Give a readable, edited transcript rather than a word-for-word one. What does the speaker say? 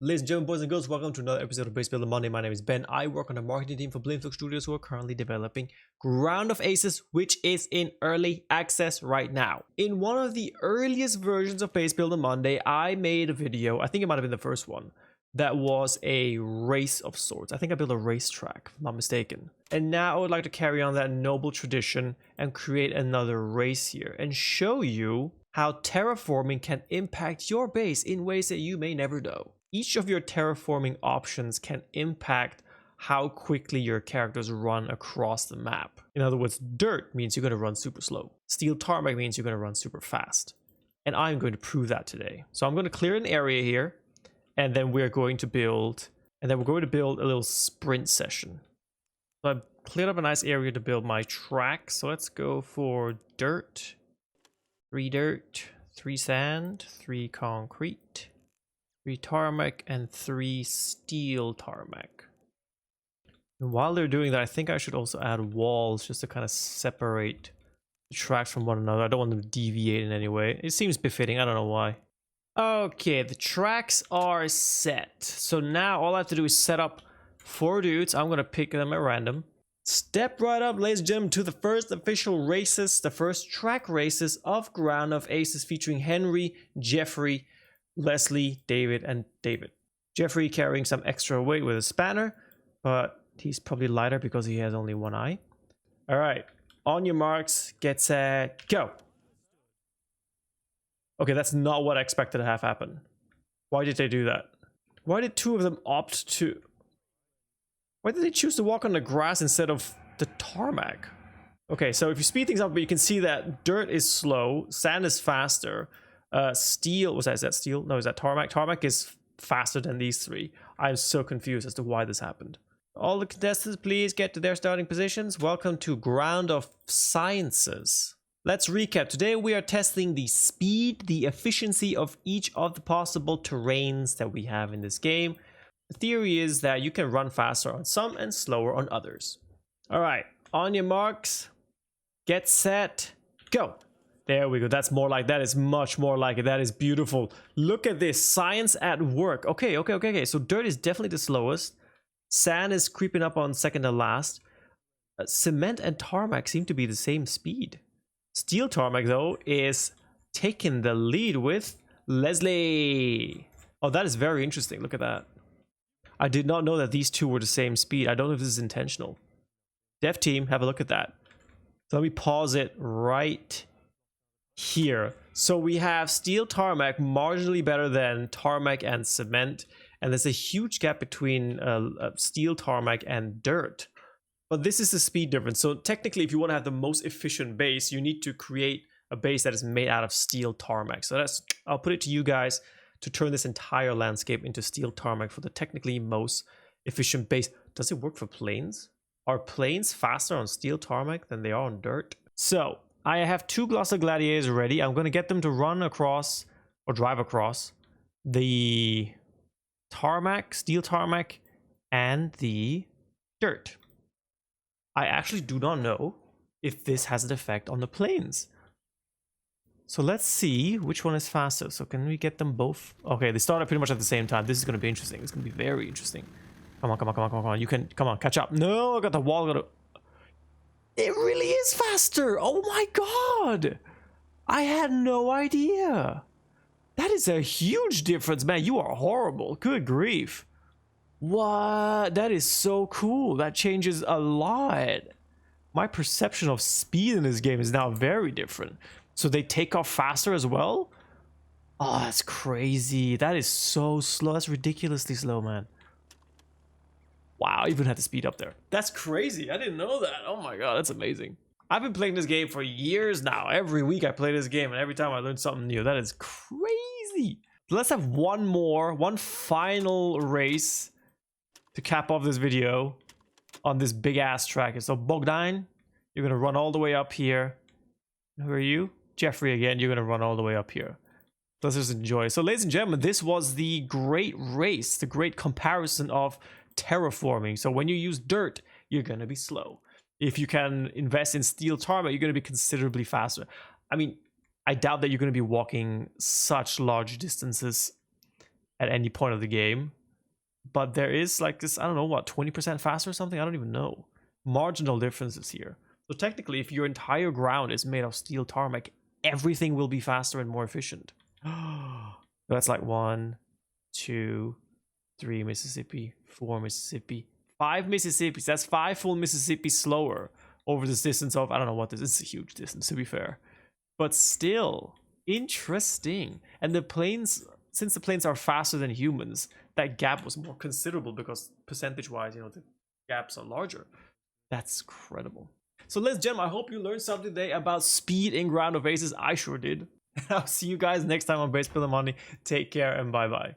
Ladies and gentlemen, boys and girls, welcome to another episode of Base Builder Monday. My name is Ben. I work on the marketing team for Blimflux Studios, who are currently developing Ground of Aces, which is in early access right now. In one of the earliest versions of Base Builder Monday, I made a video, I think it might have been the first one, that was a race of sorts. I think I built a racetrack, if I'm not mistaken. And now I would like to carry on that noble tradition and create another race here and show you how terraforming can impact your base in ways that you may never know. Each of your terraforming options can impact how quickly your characters run across the map. In other words, dirt means you're going to run super slow. Steel tarmac means you're going to run super fast. And I'm going to prove that today. So I'm going to clear an area here, and then we're going to build, a little sprint session. So I've cleared up a nice area to build my track. So let's go for dirt, 3 sand, 3 concrete, 3 tarmac, and 3 steel tarmac. And while they're doing that, I think I should also add walls just to kind of separate the tracks from one another. I don't want them to deviate in any way. It seems befitting, I don't know why. Okay, the tracks are set. So now all I have to do is set up 4 dudes. I'm going to pick them at random. Step right up, ladies and gentlemen, to the first official races, the first track races of Ground of Aces, featuring Henry, Jeffrey, Leslie, David, and David. Jeffrey carrying some extra weight with a spanner, but he's probably lighter because he has only one eye. All right, on your marks, get set, go. Okay, that's not what I expected to have happen. Why did they do that? Why did 2 of them opt to... Why did they choose to walk on the grass instead of the tarmac? Okay, so if you speed things up, you can see that dirt is slow, sand is faster, steel, is that steel? No, is that tarmac? Tarmac is faster than these 3. I'm so confused as to why this happened. All the contestants, please get to their starting positions. Welcome to Ground of Sciences. Let's recap. Today we are testing the speed, the efficiency of each of the possible terrains that we have in this game. The theory is that you can run faster on some and slower on others. All right, on your marks, get set, go. There we go. That's more like, that is much more like it. That is beautiful. Look at this, science at work. Okay. So dirt is definitely the slowest. Sand is creeping up on second to last. Cement and tarmac seem to be the same speed. Steel tarmac, though, is taking the lead with Leslie. Oh, that is very interesting. Look at that. I did not know that these 2 were the same speed. I don't know if this is intentional. Dev team, have a look at that. So let me pause it right here. So we have steel tarmac marginally better than tarmac and cement. And there's a huge gap between steel tarmac and dirt. But this is the speed difference. So technically, if you want to have the most efficient base, you need to create a base that is made out of steel tarmac. So I'll put it to you guys to turn this entire landscape into steel tarmac for the technically most efficient base. Does it work for planes? Are planes faster on steel tarmac than they are on dirt? So I have 2 Gloster Gladiators ready. I'm going to get them to run across or drive across the tarmac, steel tarmac, and the dirt. I actually do not know if this has an effect on the planes. So let's see which one is faster. So can we get them both? Okay, they started pretty much at the same time. This is going to be interesting. It's going to be very interesting. Come on. You can, come on, catch up. No, I got the wall. It really is faster. Oh my God. I had no idea. That is a huge difference, man. You are horrible. Good grief. What? That is so cool. That changes a lot. My perception of speed in this game is now very different. So they take off faster as well? Oh, that's crazy. That is so slow. That's ridiculously slow, man. Wow, I even had to speed up there. That's crazy. I didn't know that. Oh my God, that's amazing. I've been playing this game for years now. Every week I play this game, and every time I learn something new. That is crazy. Let's have one final race to cap off this video on this big ass track. So Bogdan, you're gonna run all the way up here. Who are you? Jeffrey again. You're gonna run all the way up here. Let's just enjoy. So ladies and gentlemen, this was the great race, the great comparison of terraforming. So when you use dirt, you're gonna be slow. If you can invest in steel tarmac, you're gonna be considerably faster. I mean, I doubt that you're gonna be walking such large distances at any point of the game. But there is like this, I don't know what, 20% faster or something? I don't even know. Marginal differences here. So technically, if your entire ground is made of steel tarmac, everything will be faster and more efficient. That's like 1, 2, 3 Mississippi, 4 Mississippi, 5 Mississippis. That's 5 full Mississippi slower over this distance of, I don't know what this is. It's a huge distance, to be fair. But still, interesting. And the planes, since the planes are faster than humans, that gap was more considerable because percentage-wise, you know, the gaps are larger. That's incredible. So ladies and gentlemen, I hope you learned something today about speed in ground of aces. I sure did. I'll see you guys next time on Base Builder Money. Take care and bye-bye.